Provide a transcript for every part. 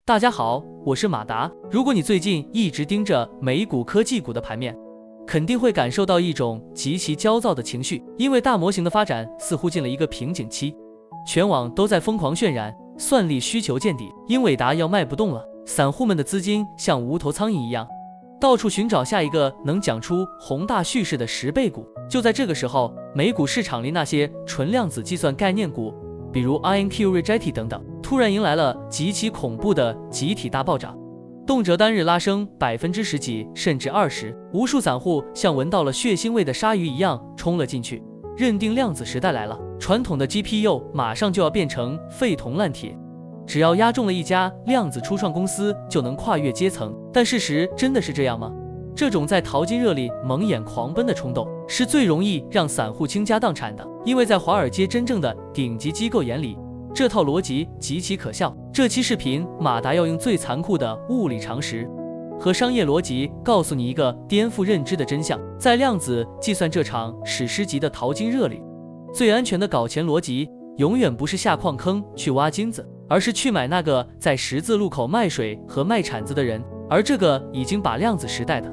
大家好，我是马达。如果你最近一直盯着美股科技股的盘面，肯定会感受到一种极其焦躁的情绪，因为大模型的发展似乎进了一个瓶颈期，全网都在疯狂渲染算力需求见底，英伟达要卖不动了，散户们的资金像无头苍蝇一样，到处寻找下一个能讲出宏大叙事的10倍股。就在这个时候，美股市场里那些纯量子计算概念股，比如 IonQ、Rigetti 等等，突然迎来了极其恐怖的集体大暴涨，动辄单日拉升10%几甚至20%，无数散户像闻到了血腥味的鲨鱼一样冲了进去，认定量子时代来了，传统的 GPU 马上就要变成废铜烂铁，只要押中了一家量子初创公司就能跨越阶层。但事实真的是这样吗？这种在淘金热里蒙眼狂奔的冲动，是最容易让散户倾家荡产的，因为在华尔街真正的顶级机构眼里，这套逻辑极其可笑。这期视频，马达要用最残酷的物理常识和商业逻辑，告诉你一个颠覆认知的真相：在量子计算这场史诗级的淘金热里，最安全的搞钱逻辑，永远不是下矿坑去挖金子，而是去买那个在十字路口卖水和卖铲子的人。而这个已经把量子时代的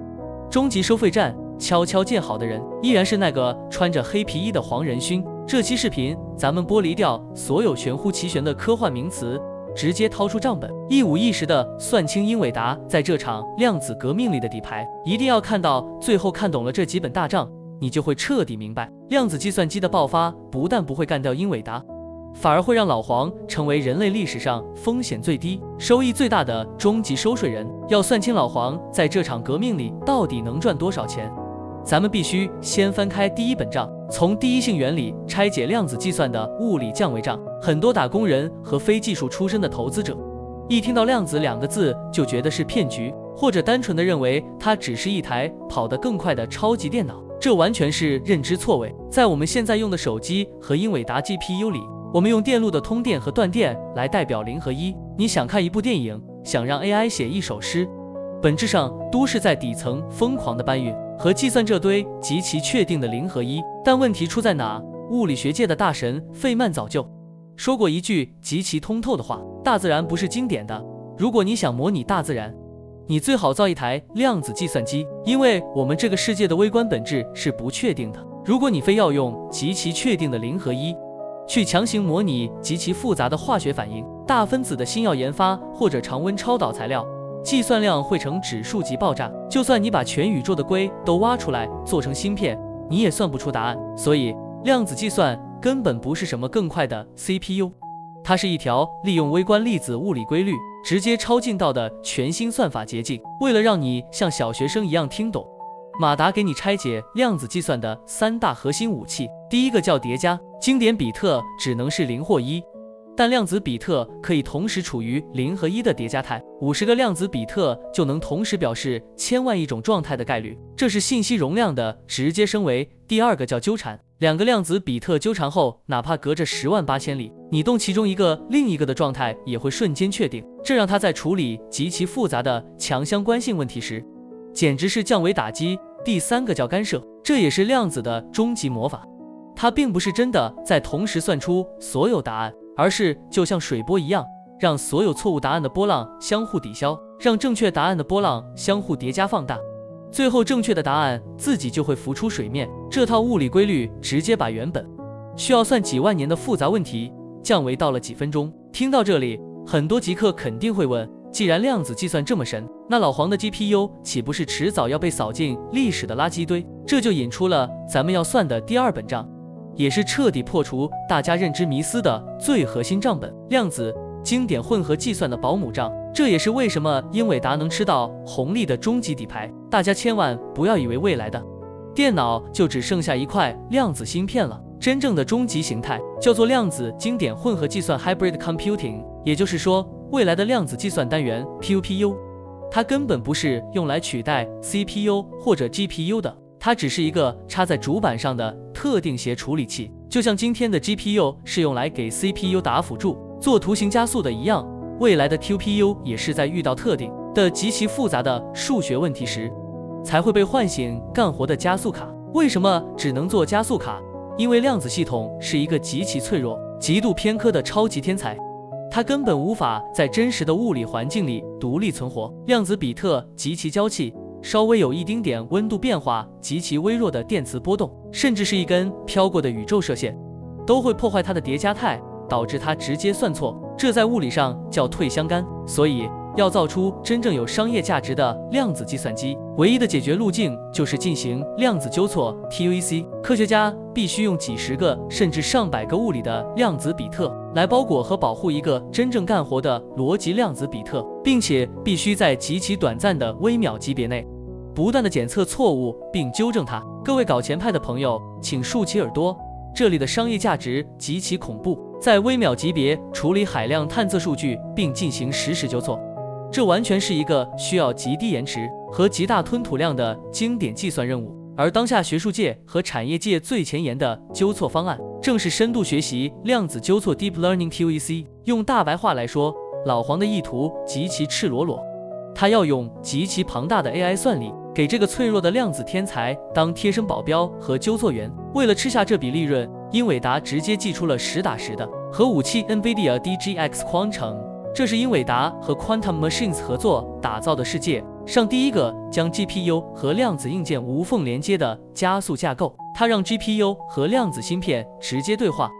终极收费站悄悄建好的人，依然是那个穿着黑皮衣的黄仁勋。这期视频，咱们剥离掉所有玄乎其玄的科幻名词，直接掏出账本，一五一十的算清英伟达在这场量子革命里的底牌。一定要看到最后，看懂了这几本大账，你就会彻底明白，量子计算机的爆发不但不会干掉英伟达，反而会让老黄成为人类历史上风险最低、收益最大的终极收税人。要算清老黄在这场革命里到底能赚多少钱，咱们必须先翻开第一本账，从第一性原理拆解量子计算的物理降维账。很多打工人和非技术出身的投资者，一听到量子2个字就觉得是骗局，或者单纯的认为它只是一台跑得更快的超级电脑，这完全是认知错位。在我们现在用的手机和英伟达 GPU 里，我们用电路的通电和断电来代表0和1。你想看一部电影，想让 AI 写一首诗，本质上都是在底层疯狂的搬运和计算这堆极其确定的0和1。但问题出在哪？物理学界的大神费曼早就说过一句极其通透的话：大自然不是经典的，如果你想模拟大自然，你最好造一台量子计算机，因为我们这个世界的微观本质是不确定的。如果你非要用极其确定的0和1去强行模拟极其复杂的化学反应、大分子的新药研发或者常温超导材料，计算量会呈指数级爆炸。就算你把全宇宙的硅都挖出来做成芯片，你也算不出答案。所以量子计算根本不是什么更快的 CPU， 它是一条利用微观粒子物理规律直接超进道的全新算法捷径。为了让你像小学生一样听懂，马达给你拆解量子计算的3大核心武器。第一个叫叠加，经典比特只能是0或1，但量子比特可以同时处于0和1的叠加态，50个量子比特就能同时表示1000万亿种状态的概率，这是信息容量的直接升维。第二个叫纠缠，2个量子比特纠缠后，哪怕隔着108000里，你动其中一个，另一个的状态也会瞬间确定，这让它在处理极其复杂的强相关性问题时，简直是降维打击。第三个叫干涉，这也是量子的终极魔法，它并不是真的在同时算出所有答案，而是就像水波一样，让所有错误答案的波浪相互抵消，让正确答案的波浪相互叠加放大，最后正确的答案自己就会浮出水面。这套物理规律直接把原本需要算几万年的复杂问题降维到了几分钟。听到这里，很多极客肯定会问，既然量子计算这么神，那老黄的 GPU 岂不是迟早要被扫进历史的垃圾堆？这就引出了咱们要算的第2本账，也是彻底破除大家认知迷思的最核心账本——量子经典混合计算的保姆账。这也是为什么英伟达能吃到红利的终极底牌。大家千万不要以为未来的电脑就只剩下一块量子芯片了，真正的终极形态叫做量子经典混合计算 Hybrid Computing， 也就是说，未来的量子计算单元 PUPU， 它根本不是用来取代 CPU 或者 GPU 的，它只是一个插在主板上的特定协处理器，就像今天的 GPU 是用来给 CPU 打辅助、做图形加速的一样，未来的 QPU 也是在遇到特定的极其复杂的数学问题时，才会被唤醒干活的加速卡。为什么只能做加速卡？因为量子系统是一个极其脆弱、极度偏科的超级天才，它根本无法在真实的物理环境里独立存活。量子比特极其娇气，稍微有一丁点温度变化，极其微弱的电磁波动，甚至是一根飘过的宇宙射线，都会破坏它的叠加态，导致它直接算错。这在物理上叫退相干。所以要造出真正有商业价值的量子计算机，唯一的解决路径就是进行量子纠错 TUEC。科学家必须用几十个甚至上百个物理的量子比特来包裹和保护一个真正干活的逻辑量子比特，并且必须在极其短暂的微秒级别内不断的检测错误并纠正它。各位搞钱派的朋友，请竖起耳朵，这里的商业价值极其恐怖，在微秒级别处理海量探测数据并进行实时纠错。这完全是一个需要极低延迟和极大吞吐量的经典计算任务，而当下学术界和产业界最前沿的纠错方案，正是深度学习量子纠错 Deep Learning TUEC。用大白话来说，老黄的意图极其赤裸裸，他要用极其庞大的 AI 算力，给这个脆弱的量子天才当贴身保镖和纠错员。为了吃下这笔利润，英伟达直接祭出了实打实的核武器 NVIDIA DGX Quantum。这是英伟达和 Quantum Machines 合作打造的世界上第一个将 GPU 和量子硬件无缝连接的加速架构。它让 GPU 和量子芯片直接对话，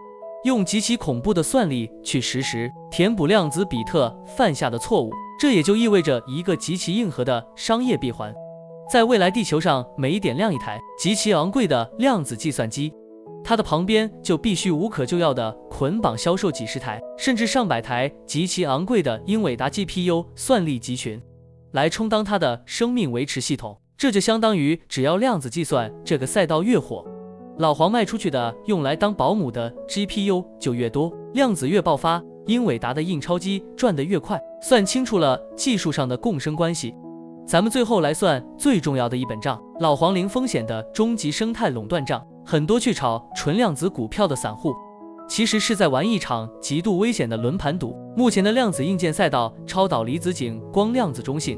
用极其恐怖的算力去实时填补量子比特犯下的错误。这也就意味着一个极其硬核的商业闭环。在未来地球上每点亮一台极其昂贵的量子计算机，它的旁边就必须无可救药地捆绑销售几十台甚至上百台极其昂贵的英伟达 GPU 算力集群，来充当它的生命维持系统。这就相当于只要量子计算这个赛道越火，老黄卖出去的用来当保姆的 GPU 就越多，量子越爆发，英伟达的印钞机转得越快。算清楚了技术上的共生关系，咱们最后来算最重要的一本账，老黄零风险的终极生态垄断账。很多去炒纯量子股票的散户，其实是在玩一场极度危险的轮盘赌。目前的量子硬件赛道，超导离子阱、光量子中性、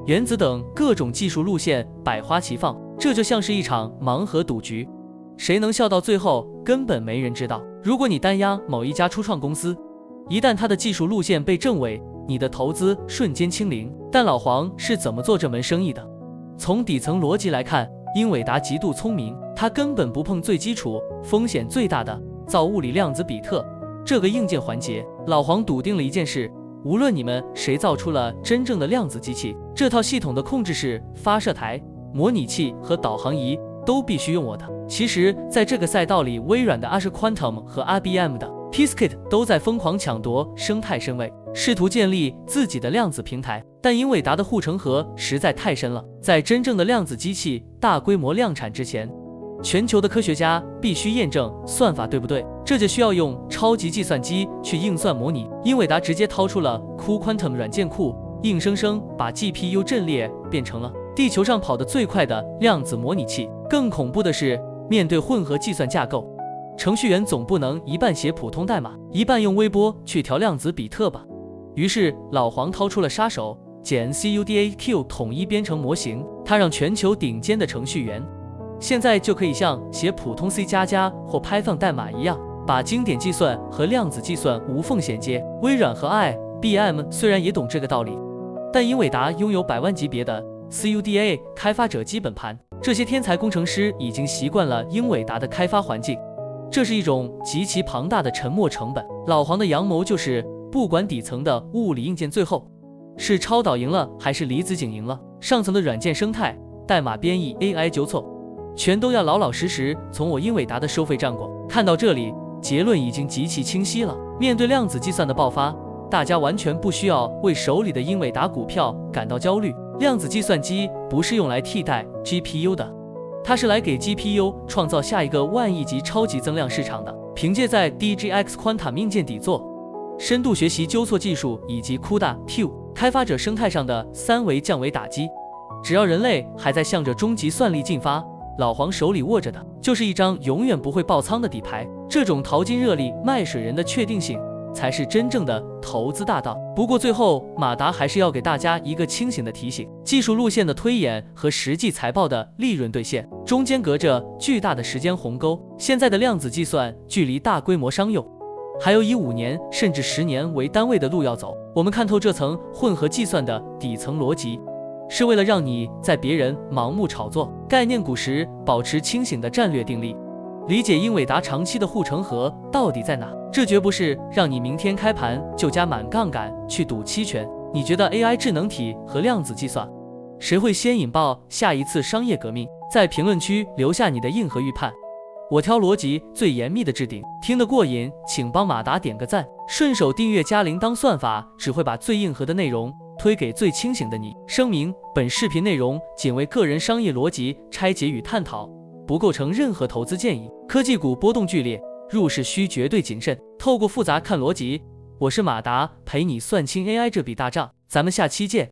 原子等各种技术路线百花齐放，这就像是一场盲盒赌局，谁能笑到最后，根本没人知道。如果你单押某一家初创公司，一旦它的技术路线被证伪，你的投资瞬间清零。但老黄是怎么做这门生意的？从底层逻辑来看，英伟达极度聪明，它根本不碰最基础、风险最大的造物理量子比特这个硬件环节。老黄笃定了一件事，无论你们谁造出了真正的量子机器，这套系统的控制室、发射台、模拟器和导航仪都必须用我的。其实在这个赛道里，微软的 Azure Quantum 和 IBM 的 Qiskit 都在疯狂抢夺生态身位，试图建立自己的量子平台。但英伟达的护城河实在太深了，在真正的量子机器大规模量产之前，全球的科学家必须验证算法对不对，这就需要用超级计算机去硬算模拟。英伟达直接掏出了 cuQuantum 软件库，硬生生把 GPU 阵列变成了地球上跑得最快的量子模拟器。更恐怖的是，面对混合计算架构，程序员总不能一半写普通代码，一半用微波去调量子比特吧。于是老黄掏出了杀手，简 CUDA-Q 统一编程模型，他让全球顶尖的程序员现在就可以像写普通 C++ 或 Python 代码一样，把经典计算和量子计算无缝衔接。微软和 IBM 虽然也懂这个道理，但英伟达拥有100万级别的 CUDA 开发者基本盘，这些天才工程师已经习惯了英伟达的开发环境，这是一种极其庞大的沉没成本。老黄的阳谋就是，不管底层的物理硬件最后是超导赢了还是离子阱赢了，上层的软件生态、代码编译、AI 纠错，全都要老老实实从我英伟达的收费站过。看到这里，结论已经极其清晰了。面对量子计算的爆发，大家完全不需要为手里的英伟达股票感到焦虑。量子计算机不是用来替代 GPU 的，它是来给 GPU 创造下一个万亿级超级增量市场的。凭借在 DGX Quantum 硬件底座、深度学习纠错技术以及 CUDA-Q 开发者生态上的3维降维打击，只要人类还在向着终极算力进发，老黄手里握着的就是一张永远不会爆仓的底牌。这种淘金热力卖水人的确定性，才是真正的投资大道。不过最后，马达还是要给大家一个清醒的提醒：技术路线的推演和实际财报的利润兑现中间隔着巨大的时间鸿沟。现在的量子计算距离大规模商用还有以5年甚至10年为单位的路要走。我们看透这层混合计算的底层逻辑，是为了让你在别人盲目炒作概念股时保持清醒的战略定力，理解英伟达长期的护城河到底在哪。这绝不是让你明天开盘就加满杠杆去赌期权。你觉得 AI 智能体和量子计算谁会先引爆下一次商业革命？在评论区留下你的硬核预判，我挑逻辑最严密的置顶。听得过瘾，请帮马达点个赞，顺手订阅加铃铛，算法只会把最硬核的内容推给最清醒的你。声明：本视频内容仅为个人商业逻辑拆解与探讨，不构成任何投资建议。科技股波动剧烈，入市需绝对谨慎。透过复杂看逻辑，我是马达，陪你算清 AI 这笔大账。咱们下期见。